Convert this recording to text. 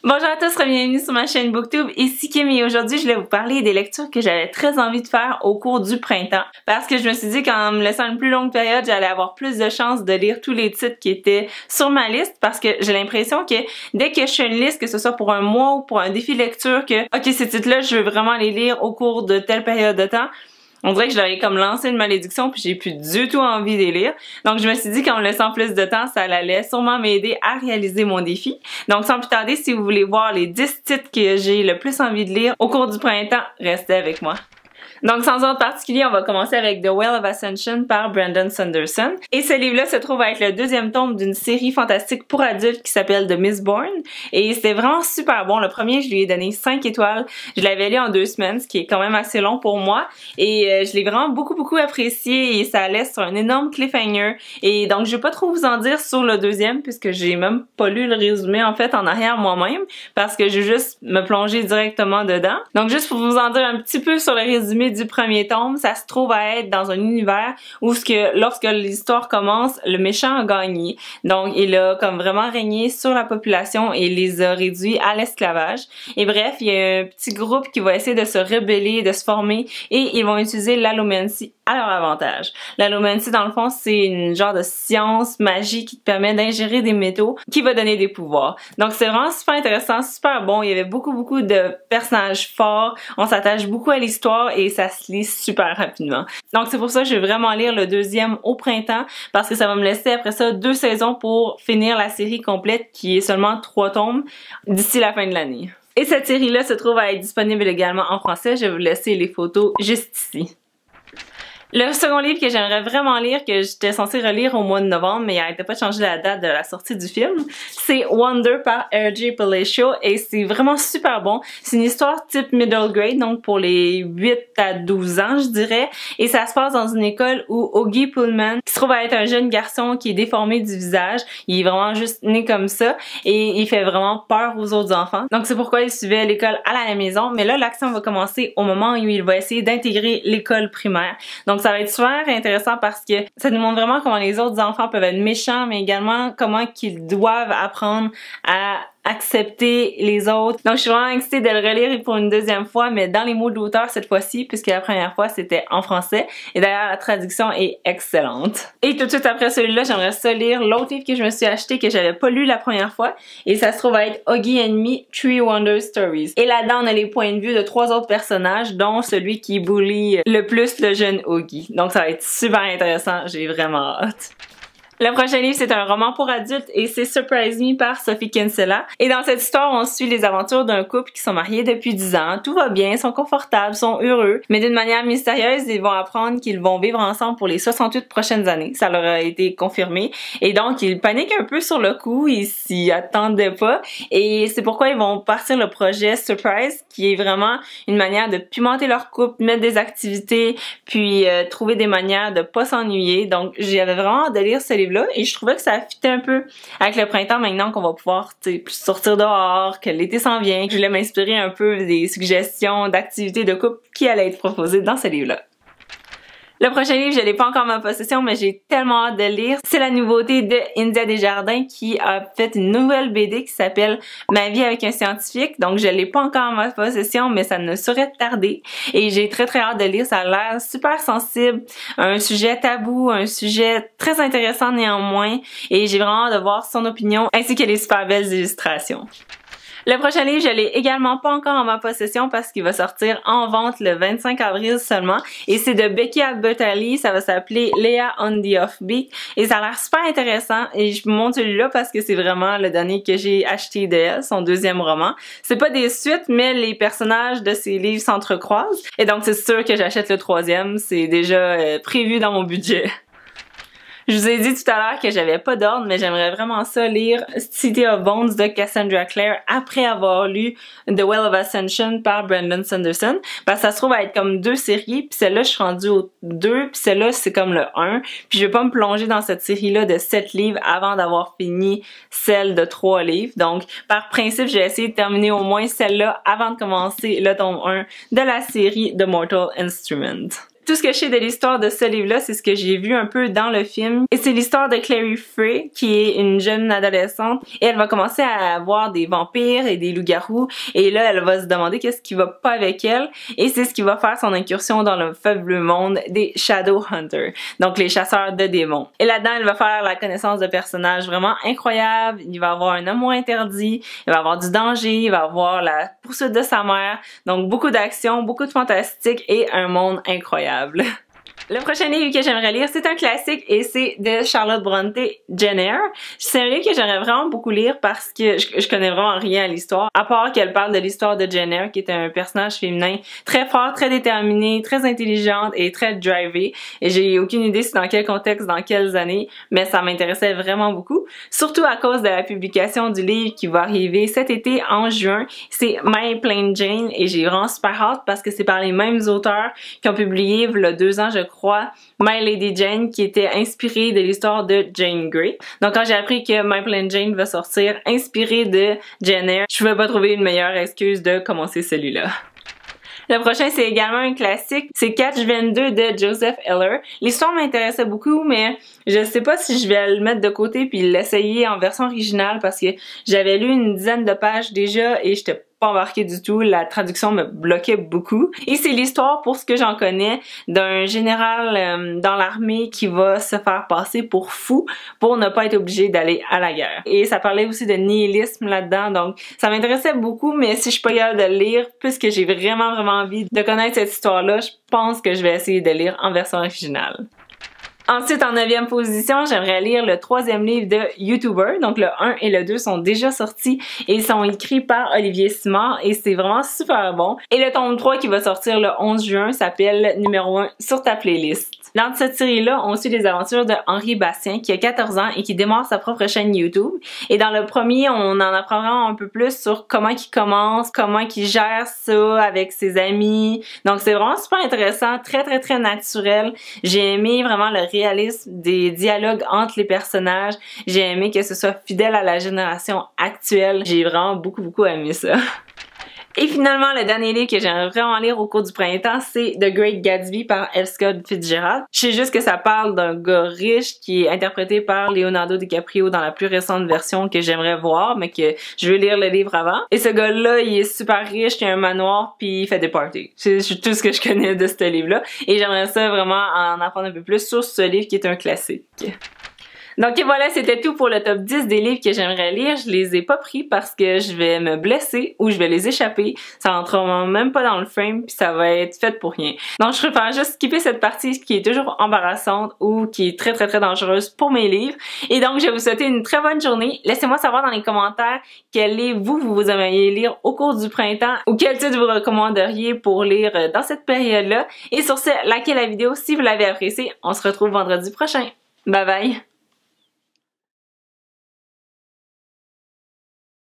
Bonjour à tous, bienvenue sur ma chaîne Booktube, ici Kim et aujourd'hui je vais vous parler des lectures que j'avais très envie de faire au cours du printemps parce que je me suis dit qu'en me laissant une plus longue période, j'allais avoir plus de chances de lire tous les titres qui étaient sur ma liste parce que j'ai l'impression que dès que je fais une liste, que ce soit pour un mois ou pour un défi lecture, que ok ces titres-là je veux vraiment les lire au cours de telle période de temps, on dirait que je leur ai comme lancé une malédiction puis j'ai plus du tout envie de les lire. Donc je me suis dit qu'en me laissant plus de temps, ça allait sûrement m'aider à réaliser mon défi. Donc sans plus tarder, si vous voulez voir les 10 titres que j'ai le plus envie de lire au cours du printemps, restez avec moi. Donc sans ordre particulier, on va commencer avec The Well of Ascension par Brandon Sanderson. Et ce livre-là se trouve à être le deuxième tome d'une série fantastique pour adultes qui s'appelle The Mistborn. Et c'était vraiment super bon. Le premier, je lui ai donné 5 étoiles. Je l'avais lu en 2 semaines, ce qui est quand même assez long pour moi. Et je l'ai vraiment beaucoup apprécié et ça laisse sur un énorme cliffhanger. Et donc je vais pas trop vous en dire sur le deuxième puisque j'ai même pas lu le résumé en fait en arrière moi-même parce que je vais juste me plonger directement dedans. Donc juste pour vous en dire un petit peu sur le résumé du premier tome, ça se trouve à être dans un univers où lorsque l'histoire commence, le méchant a gagné. Donc il a comme vraiment régné sur la population et les a réduits à l'esclavage. Et bref, il y a un petit groupe qui va essayer de se rebeller, de se former et ils vont utiliser l'allomancie à leur avantage. L'allomancie, dans le fond, c'est une genre de science magie qui te permet d'ingérer des métaux qui va donner des pouvoirs. Donc c'est vraiment super intéressant, super bon. Il y avait beaucoup de personnages forts. On s'attache beaucoup à l'histoire et ça se lit super rapidement. Donc c'est pour ça que je vais vraiment lire le deuxième au printemps parce que ça va me laisser après ça 2 saisons pour finir la série complète qui est seulement 3 tomes d'ici la fin de l'année. Et cette série-là se trouve à être disponible également en français. Je vais vous laisser les photos juste ici. Le second livre que j'aimerais vraiment lire, que j'étais censée relire au mois de novembre, mais il n'arrêtait pas de changer la date de la sortie du film, c'est Wonder par R.J. Palacio et c'est vraiment super bon. C'est une histoire type middle grade, donc pour les 8 à 12 ans, je dirais, et ça se passe dans une école où Oggy Pullman, qui se trouve à être un jeune garçon qui est déformé du visage, il est vraiment juste né comme ça et il fait vraiment peur aux autres enfants. Donc c'est pourquoi il suivait l'école à la maison, mais là l'action va commencer au moment où il va essayer d'intégrer l'école primaire. Donc ça va être super intéressant parce que ça nous montre vraiment comment les autres enfants peuvent être méchants, mais également comment qu'ils doivent apprendre à accepter les autres. Donc je suis vraiment excitée de le relire pour une deuxième fois, mais dans les mots de l'auteur cette fois-ci, puisque la première fois c'était en français. Et d'ailleurs la traduction est excellente. Et tout de suite après celui-là, j'aimerais ça lire l'autre livre que je me suis acheté que j'avais pas lu la première fois. Et ça se trouve à être Oggy and Me, Three Wonder Stories. Et là-dedans, on a les points de vue de 3 autres personnages, dont celui qui bully le plus le jeune Oggy. Donc ça va être super intéressant, j'ai vraiment hâte. Le prochain livre, c'est un roman pour adultes et c'est Surprise Me par Sophie Kinsella. Et dans cette histoire, on suit les aventures d'un couple qui sont mariés depuis 10 ans. Tout va bien, sont confortables, sont heureux. Mais d'une manière mystérieuse, ils vont apprendre qu'ils vont vivre ensemble pour les 68 prochaines années. Ça leur a été confirmé. Et donc, ils paniquent un peu sur le coup. Ils s'y attendaient pas. Et c'est pourquoi ils vont partir le projet Surprise, qui est vraiment une manière de pimenter leur couple, mettre des activités, puis trouver des manières de pas s'ennuyer. Donc, j'avais vraiment hâte de lire ce livre-là et je trouvais que ça fitait un peu avec le printemps maintenant qu'on va pouvoir sortir dehors, que l'été s'en vient, que je voulais m'inspirer un peu des suggestions d'activités de couple qui allaient être proposées dans ce livre-là. Le prochain livre, je l'ai pas encore en ma possession, mais j'ai tellement hâte de lire. C'est la nouveauté de India Desjardins qui a fait une nouvelle BD qui s'appelle Ma vie avec un scientifique. Donc, je l'ai pas encore en ma possession, mais ça ne saurait tarder. Et j'ai très hâte de lire. Ça a l'air super sensible. Un sujet tabou, un sujet très intéressant néanmoins. Et j'ai vraiment hâte de voir son opinion ainsi que les super belles illustrations. Le prochain livre, je l'ai également pas encore en ma possession parce qu'il va sortir en vente le 25 avril seulement. Et c'est de Becky Albertalli, ça va s'appeler Leah on the Offbeat. Et ça a l'air super intéressant et je vous montre celui-là parce que c'est vraiment le dernier que j'ai acheté d'elle, son deuxième roman. C'est pas des suites, mais les personnages de ces livres s'entrecroisent. Et donc c'est sûr que j'achète le troisième, c'est déjà prévu dans mon budget. Je vous ai dit tout à l'heure que j'avais pas d'ordre, mais j'aimerais vraiment ça lire City of Bones de Cassandra Clare après avoir lu The Well of Ascension par Brandon Sanderson. Parce que ça se trouve à être comme 2 séries, puis celle-là je suis rendue au 2, puis celle-là c'est comme le 1. Puis je vais pas me plonger dans cette série-là de 7 livres avant d'avoir fini celle de 3 livres. Donc par principe, j'ai essayé de terminer au moins celle-là avant de commencer le tome 1 de la série The Mortal Instrument. Tout ce que je sais de l'histoire de ce livre-là, c'est ce que j'ai vu un peu dans le film. Et c'est l'histoire de Clary Frey, qui est une jeune adolescente. Et elle va commencer à voir des vampires et des loups-garous. Et là, elle va se demander qu'est-ce qui va pas avec elle. Et c'est ce qui va faire son incursion dans le fabuleux monde des Shadowhunters. Donc, les chasseurs de démons. Et là-dedans, elle va faire la connaissance de personnages vraiment incroyables. Il va avoir un amour interdit. Il va avoir du danger. Il va avoir la poursuite de sa mère. Donc, beaucoup d'action, beaucoup de fantastique et un monde incroyable. Le prochain livre que j'aimerais lire, c'est un classique et c'est de Charlotte Brontë, Jane Eyre. C'est un livre que j'aimerais vraiment beaucoup lire parce que je connais vraiment rien à l'histoire, à part qu'elle parle de l'histoire de Jane Eyre, qui est un personnage féminin très fort, très déterminé, très intelligente et très drivée. Et j'ai aucune idée c'est dans quel contexte, dans quelles années, mais ça m'intéressait vraiment beaucoup. Surtout à cause de la publication du livre qui va arriver cet été en juin. C'est My Plain Jane et j'ai vraiment super hâte parce que c'est par les mêmes auteurs qui ont publié il y a 2 ans, je crois, My Lady Jane, qui était inspirée de l'histoire de Jane Grey. Donc quand j'ai appris que My Plain Jane va sortir inspirée de Jane Eyre, je pouvais pas trouver une meilleure excuse de commencer celui-là. Le prochain, c'est également un classique. C'est Catch 22 de Joseph Heller. L'histoire m'intéressait beaucoup, mais je sais pas si je vais le mettre de côté puis l'essayer en version originale parce que j'avais lu une dizaine de pages déjà et j'étais pas embarquée du tout. La traduction me bloquait beaucoup. Et c'est l'histoire, pour ce que j'en connais, d'un général dans l'armée qui va se faire passer pour fou pour ne pas être obligé d'aller à la guerre. Et ça parlait aussi de nihilisme là-dedans, donc ça m'intéressait beaucoup, mais si je suis pas capable de le lire, puisque j'ai vraiment envie de connaître cette histoire-là, je pense que je vais essayer de lire en version originale. Ensuite, en 9e position, j'aimerais lire le 3e livre de YouTuber. Donc, le 1 et le 2 sont déjà sortis et ils sont écrits par Olivier Simard et c'est vraiment super bon. Et le tome 3 qui va sortir le 11 juin s'appelle numéro 1 sur ta playlist. Dans cette série-là, on suit les aventures de Henri Bastien qui a 14 ans et qui démarre sa propre chaîne YouTube. Et dans le premier, on en apprend vraiment un peu plus sur comment il commence, comment il gère ça avec ses amis. Donc c'est vraiment super intéressant, très naturel. J'ai aimé vraiment le réalisme des dialogues entre les personnages. J'ai aimé que ce soit fidèle à la génération actuelle. J'ai vraiment beaucoup aimé ça. Et finalement, le dernier livre que j'aimerais vraiment lire au cours du printemps, c'est The Great Gatsby par F. Scott Fitzgerald. Je sais juste que ça parle d'un gars riche qui est interprété par Leonardo DiCaprio dans la plus récente version que j'aimerais voir, mais que je veux lire le livre avant. Et ce gars-là, il est super riche, il a un manoir, puis il fait des parties. C'est tout ce que je connais de ce livre-là. Et j'aimerais ça vraiment en apprendre un peu plus sur ce livre qui est un classique. Donc voilà, c'était tout pour le top 10 des livres que j'aimerais lire. Je les ai pas pris parce que je vais me blesser ou je vais les échapper. Ça rentrera même pas dans le frame puis ça va être fait pour rien. Donc je préfère juste skipper cette partie qui est toujours embarrassante ou qui est très dangereuse pour mes livres. Et donc je vais vous souhaiter une très bonne journée. Laissez-moi savoir dans les commentaires quel livre vous aimeriez lire au cours du printemps ou quel titre vous recommanderiez pour lire dans cette période-là. Et sur ce, likez la vidéo si vous l'avez appréciée. On se retrouve vendredi prochain. Bye bye!